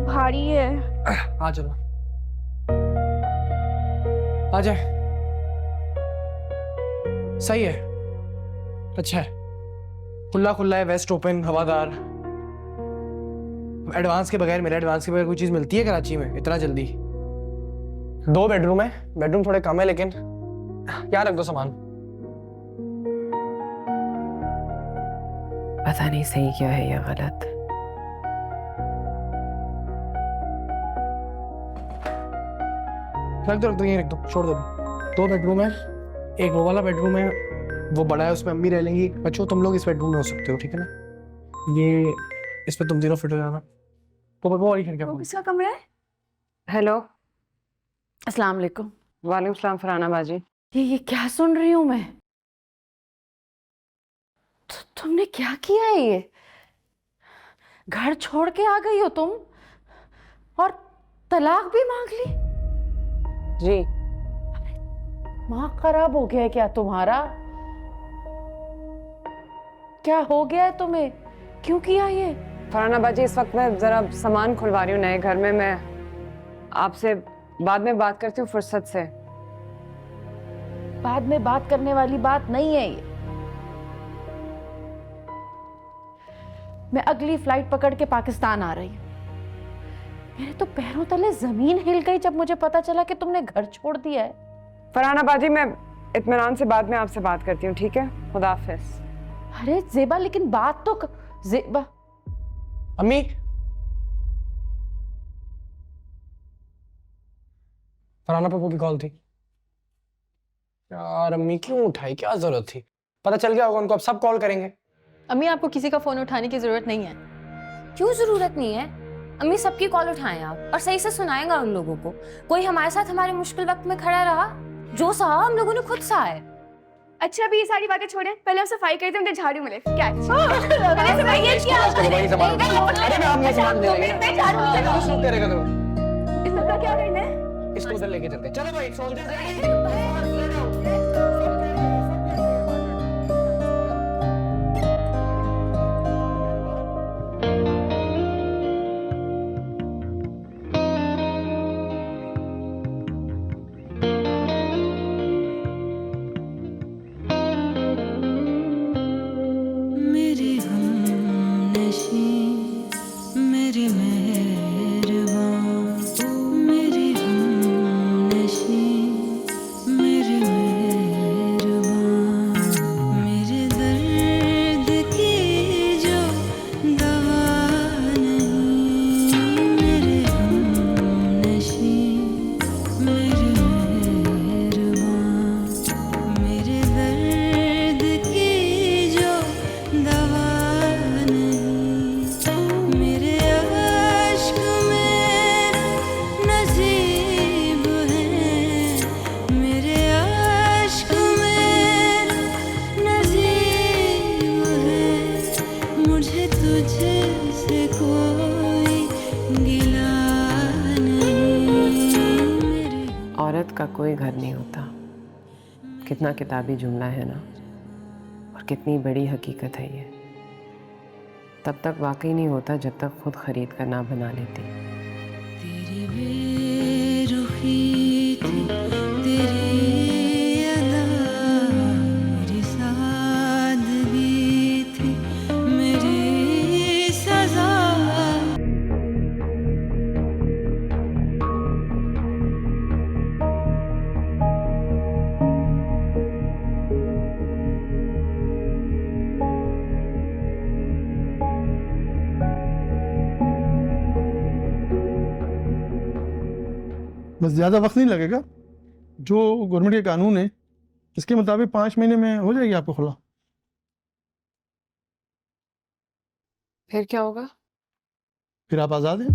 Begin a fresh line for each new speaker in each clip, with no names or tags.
भारी है।
आ चलो, आ जाए। सही है, अच्छा है, खुला खुला है, वेस्ट ओपन, हवादार। एडवांस के बगैर, मेरे एडवांस के बगैर कोई चीज मिलती है कराची में इतना जल्दी? 2 बेडरूम है, बेडरूम थोड़े कम है लेकिन यहाँ रख दो सामान।
पता नहीं सही क्या है या गलत।
रख दो, यहीं रख दो, छोड़ दो। 2 बेडरूम है, एक वो वाला बेडरूम है, वो बड़ा है, उसमें अम्मी रह लेंगी। बच्चों तुम लोग इस बेडरूम में हो सकते हो, ठीक है ना? ये इसमें तुम तीनों फिट हो जाना। वो वाली खिड़की
वो किसका कमरा है?
हेलो,
अस्सलाम वालेकुम।
वालेकुम सलाम फरहाना बाजी।
ये क्या सुन रही हूँ मैं? तुमने क्या किया है ये? घर छोड़ के आ गई हो तुम और तलाक भी मांग ली?
जी,
दिमाग खराब हो गया है क्या तुम्हारा? क्या हो गया है तुम्हें? क्यों किया ये?
फरहाना बाजी इस वक्त मैं जरा सामान खुलवा रही हूँ नए घर में। मैं आपसे बाद में बात करती हूँ फुर्सत से।
बाद में बात करने वाली बात नहीं है ये। मैं अगली फ्लाइट पकड़ के पाकिस्तान आ रही हूँ। मेरे तो पैरों तले जमीन हिल गई जब मुझे पता चला कि तुमने घर छोड़ दिया है।
फरहाना बाजी मैं इत्मीनान से बाद में आपसे बात करती हूँ, ठीक है? खुदा हाफिज।
अरे जेबा, लेकिन बात तो जेबा।
अम्मी, फरहाना पप्पू की कॉल थी यार। अम्मी क्यों उठाई, क्या जरूरत थी? पता चल गया होगा उनको, अब सब कॉल करेंगे।
अम्मी आपको किसी का फोन उठाने की जरूरत नहीं है।
क्यों जरूरत नहीं है? अम्मी सबकी कॉल उठाएं आप और सही से सुनाएंगा उन लोगों को। कोई हमारे साथ हमारे मुश्किल वक्त में खड़ा रहा, जो सहा हम लोगों ने खुद सहा है।
अच्छा अभी ये सारी बातें छोड़ें, पहले हम सफाई करते हैं, मुझे झाड़ू मिले क्या है?
मैंने सफाई किया।
अरे मैं आपने सामान दे देंगे।
मैं झाड़ू
चलो, इसको करेगा तो
इसका क्या करना है?
इसको उधर लेके चलते हैं। चलो भाई, सोल्जर्स
मेरी हमनशी, मेरी मेहरबान, मेरी हमनशी, मेरी मेहरबान, मेरे दर्द की जो दवा नहीं। मेरे हमनशी, मेरी मेहरबान, मेरे दर्द की जो दवा नहीं। मेरे आश्क में नसीब है, मेरे आश्क में नसीब है, मुझे तुझसे कोई गिला नहीं। मेरे
औरत का कोई घर नहीं होता। कितना किताबी जुमला है ना, और कितनी बड़ी हकीकत है ये। तब तक वाकई नहीं होता जब तक खुद खरीद कर ना बना लेती।
तेरी बेरुखी थी, तेरी अदा मेरी सादगी थी, मेरी सजा।
बस ज़्यादा वक्त नहीं लगेगा। जो गवर्नमेंट के कानून है इसके मुताबिक 5 महीने में हो जाएगी आपको खुला।
फिर क्या होगा?
फिर आप आज़ाद हैं।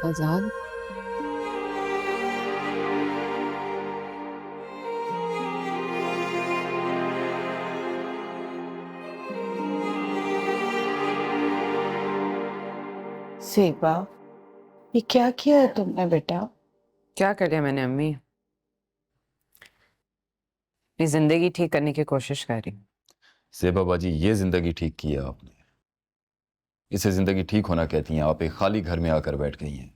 आजाद?
सेबा, ये क्या किया है तुमने बेटा?
क्या कर लिया मैंने अम्मी? अपनी जिंदगी ठीक करने की कोशिश कर रही हूँ।
से बाबा जी, ये जिंदगी ठीक की है आपने। इसे जिंदगी ठीक होना कहती हैं, आप एक खाली घर में आकर बैठ गई हैं।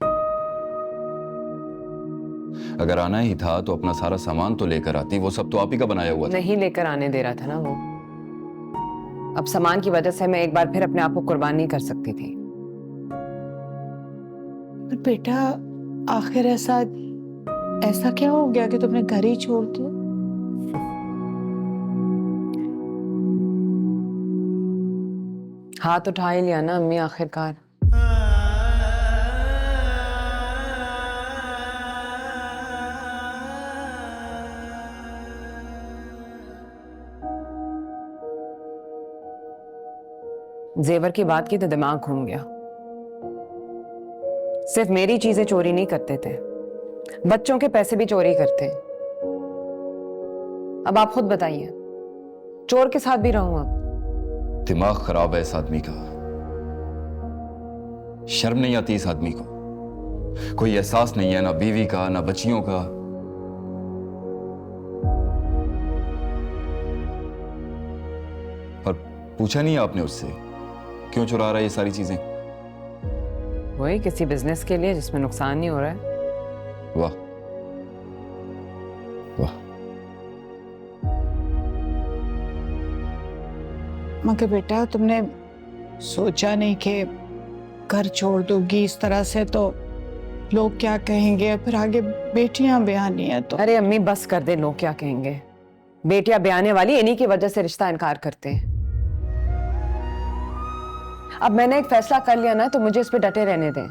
अगर आना ही था तो अपना सारा सामान तो लेकर आती, वो सब तो आप ही का बनाया हुआ था।
नहीं लेकर आने दे रहा था ना वो। अब सामान की वजह से मैं एक बार फिर अपने आप को कुर्बान नहीं कर सकती थी।
पर बेटा आखिर ऐसा क्या हो गया कि तुमने घर ही छोड़ दिया?
हाथ उठा ही लिया ना अम्मी आखिरकार। जेवर की बात की तो दिमाग घूम गया। सिर्फ मेरी चीजें चोरी नहीं करते थे, बच्चों के पैसे भी चोरी करते। अब आप खुद बताइए, चोर के साथ भी रहूं अब?
दिमाग खराब है इस आदमी का। शर्म नहीं आती इस आदमी को? कोई एहसास नहीं है ना बीवी का ना बच्चियों का। और पूछा नहीं आपने उससे क्यों चुरा रहा है ये सारी चीजें?
वही किसी बिजनेस के लिए जिसमें नुकसान नहीं हो रहा है।
वाह वाह।
मगर बेटा तुमने सोचा नहीं कि घर छोड़ दोगी इस तरह से तो लोग क्या कहेंगे, फिर आगे बेटियां ब्याहनी है तो।
अरे अम्मी बस कर दे, लोग क्या कहेंगे। बेटियां ब्याहने वाली इन्हीं की वजह से रिश्ता इनकार करते हैं। अब मैंने एक फैसला कर लिया ना तो मुझे इस पे डटे रहने दें।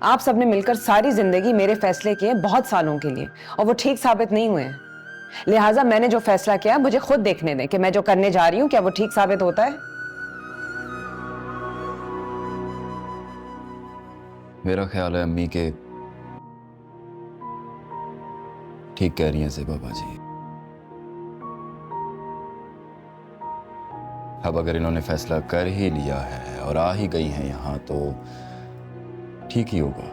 आप सबने मिलकर सारी जिंदगी मेरे फैसले किए बहुत सालों के लिए और वो ठीक साबित नहीं हुए। लिहाजा मैंने जो फैसला किया मुझे खुद देखने दें कि मैं जो करने जा रही हूं क्या वो ठीक साबित होता है।
मेरा ख्याल है अम्मी के ठीक कह रही हैं से बाबा जी। अब अगर इन्होंने फैसला कर ही लिया है और आ ही गई हैं यहां तो ठीक ही होगा।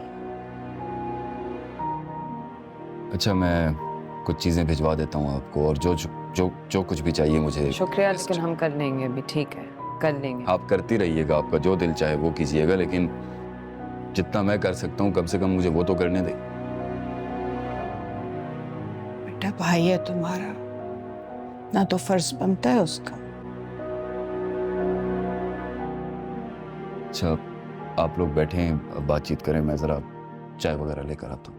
अच्छा मैं कुछ चीजें भिजवा देता हूं आपको और जो जो जो, जो कुछ भी चाहिए मुझे।
शुक्रिया, लेकिन हम कर लेंगे अभी। ठीक है कर लेंगे।
आप करती रहिएगा, आपका जो दिल चाहे वो कीजिएगा, लेकिन जितना मैं कर सकता हूं कम से कम मुझे वो तो करने दे।
बेटा भाई है तुम्हारा, ना तो फर्ज बनता है उसका।
अच्छा आप लोग बैठें बातचीत करें, मैं जरा चाय वगैरह लेकर आता हूँ।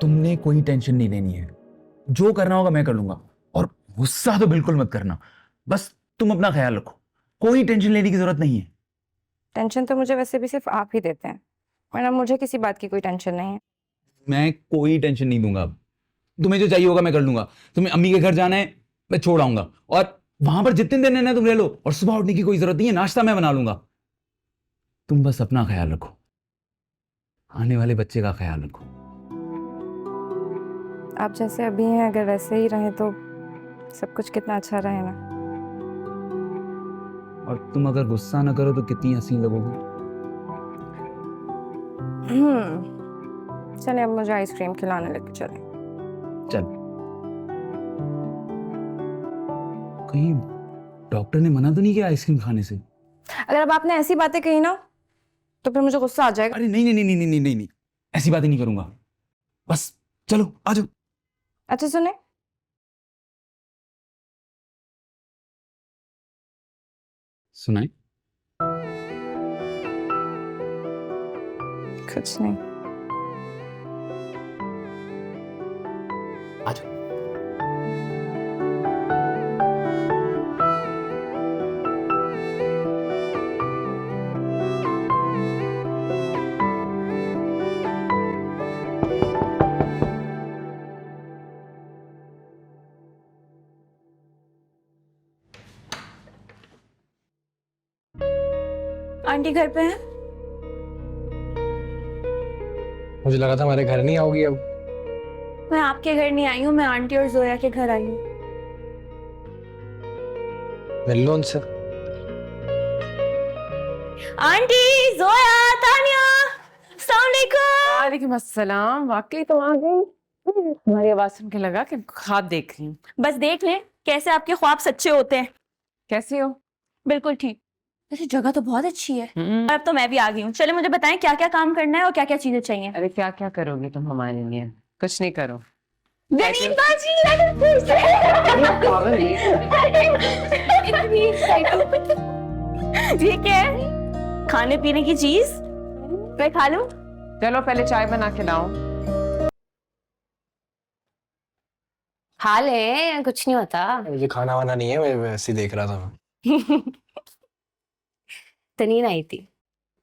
तुमने कोई टेंशन नहीं लेनी है, जो करना होगा मैं कर लूंगा। और गुस्सा तो बिल्कुल मत करना, बस तुम अपना ख्याल रखो, कोई टेंशन लेने की जरूरत नहीं है।
टेंशन तो मुझे वैसे भी सिर्फ आप ही देते हैं, वरना मुझे किसी बात की कोई टेंशन नहीं है।
मैं कोई टेंशन नहीं दूंगा अब। तुम्हें जो चाहिए होगा मैं कर लूंगा। तुम्हें अम्मी के घर जाना है मैं छोड़ आऊंगा, और वहां पर जितने दिन रहना है तुम रह लो, और सुबह उठने की कोई जरूरत नहीं है, नाश्ता मैं बना लूंगा। तुम बस अपना ख्याल रखो, आने वाले बच्चे का ख्याल रखो।
आप जैसे अभी हैं अगर वैसे ही रहे तो सब कुछ कितना अच्छा रहे ना।
और तुम अगर गुस्सा ना करो तो कितनी हसीन लगोगी।
चले अब मुझे आइसक्रीम खिलाने लेके चले।
चल, कहीं डॉक्टर ने मना तो नहीं किया आइसक्रीम खाने से?
अगर अब आपने ऐसी बातें कही ना तो फिर मुझे गुस्सा आ जाएगा।
अरे नहीं नहीं नहीं नहीं नहीं नहीं नहीं, ऐसी बातें नहीं करूंगा। बस चलो आ जाओ।
अच्छा सुने,
सुनाए?
कुछ नहीं।
आ जाओ।
आंटी घर पे हैं?
मुझे लगा था हमारे घर नहीं आओगी अब।
मैं आपके घर नहीं आई हूँ, मैं आंटी और जोया के घर आई हूँ।
मिल लो उनसे।
आंटी, जोया, तानिया, अस्सलाम वालेकुम।
वालेकुम अस्सलाम। वाकई तुम आ गई। तुम्हारी आवाज सुन के लगा कि ख्वाब देख रही हूँ।
बस देख लें कैसे आपके ख्वाब सच्चे होते हैं।
कैसी हो?
बिल्कुल ठीक। वैसे जगह तो बहुत अच्छी है। और अब तो मैं भी आ गई हूँ। चले मुझे बताएं क्या क्या काम करना है और क्या क्या चीजें चाहिए।
अरे क्या क्या करोगी तुम हमारे लिए? कुछ नहीं करो।
गनीम बाजी, अरे फिर से। ये क्या है? खाने पीने की चीज? मैं खा लूं?
चलो पहले चाय बना के लाओ।
हाल है, कुछ नहीं होता।
मुझे खाना वाना नहीं है, मैं वैसे ही देख रहा था मैं।
तनीन आई थी।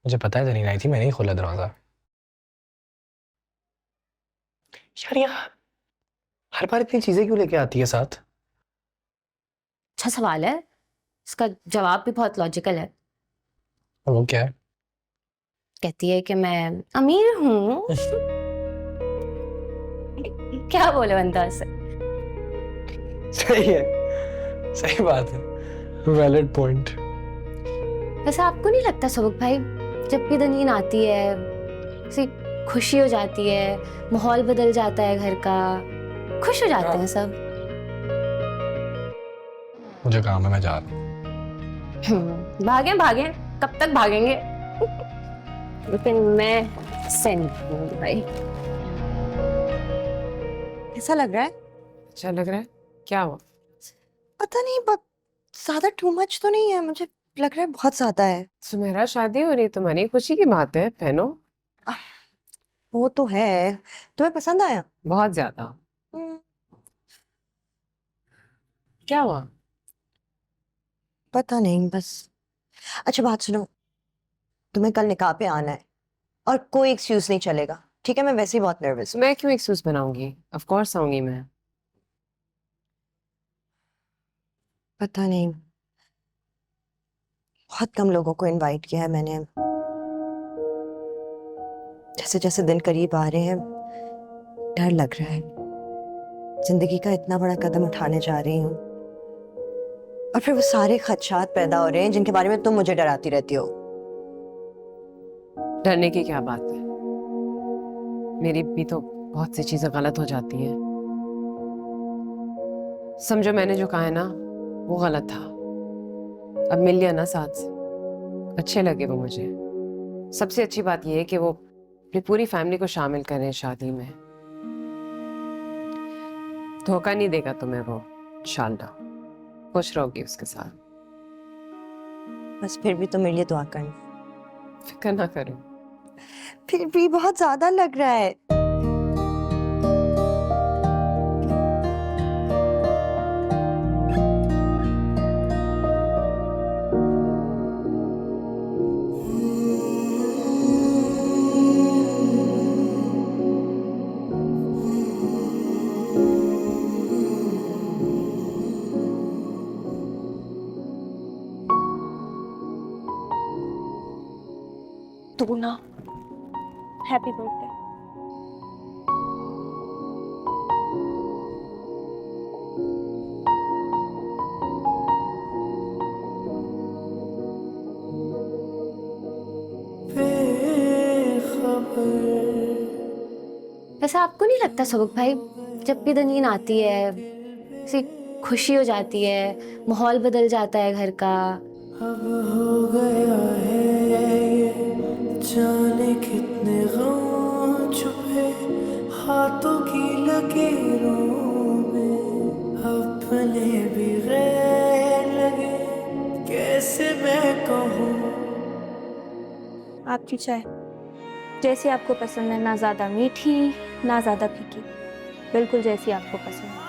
मुझे पता है तनीन आई थी, मैंने ही खोला दरवाजा। यार यहाँ हर बार इतनी चीजें क्यों लेके आती है साथ?
अच्छा सवाल है, इसका जवाब भी बहुत लॉजिकल है।
वो क्या है?
कहती है कि मैं अमीर हूँ। क्या बोले बंदा से?
सही है, सही बात है, वैलिड पॉइंट।
वैसे आपको नहीं लगता सबक भाई, जब भी तनीन आती है ऐसी खुशी हो जाती है, माहौल बदल जाता है घर का, खुश हो जाते हैं सब।
मुझे काम है, मैं जा रहा हूँ।
भागे भागे, कब तक भागेंगे? लेकिन मैं सेंड हूँ भाई।
कैसा लग रहा है?
अच्छा लग रहा है? क्या हुआ?
पता नहीं, ज्यादा टू मच तो नहीं है, मुझे लग रहा है बहुत ज्यादा है।
सुमेरा शादी हो रही, तुम्हारी खुशी की बात है, पहनो।
वो तो है। तुम्हें पसंद आया?
बहुत ज्यादा। क्या हुआ?
पता नहीं, बस। अच्छा बात सुनो, तुम्हें कल निकाह पे आना है और कोई एक्सक्यूज नहीं चलेगा, ठीक है? मैं वैसे ही बहुत नर्वस हूँ।
मैं क्यों एक्सक्यूज बनाऊंगी? ऑफ कोर्स आऊंगी मैं।
पता नहीं, बहुत कम लोगों को इनवाइट किया है मैंने। जैसे जैसे दिन करीब आ रहे हैं डर लग रहा है। जिंदगी का इतना बड़ा कदम उठाने जा रही हूँ और फिर वो सारे खदशात पैदा हो रहे हैं जिनके बारे में तुम मुझे डराती रहती हो।
डरने की क्या बात है? मेरी भी तो बहुत सी चीजें गलत हो जाती हैं। समझो मैंने जो कहा है ना वो गलत था। अब मिल लिया ना साथ से, अच्छे लगे वो मुझे। सबसे अच्छी बात ये है कि वो अपनी पूरी फैमिली को शामिल करें शादी में। धोखा नहीं देगा तुम्हें वो, इंशाल्लाह। खुश रहोगी उसके साथ।
बस फिर भी तो मेरे लिए दुआ करना।
फिक्र ना करो।
फिर भी बहुत ज्यादा लग रहा है।
तू ना, हैप्पी बर्थडे।
वैसे आपको नहीं लगता सबक भाई, जब भी तनीन आती है ऐसी खुशी हो जाती है, माहौल बदल जाता है घर का।
अब हो गया है ये, जाने कितने गम छुपे हाथों की लकीरों में, अपने भी गैर लगे, कैसे मैं कहूँ।
आपकी चाय जैसी आपको पसंद है, ना ज्यादा मीठी ना ज्यादा फीकी, बिल्कुल जैसी आपको पसंद है।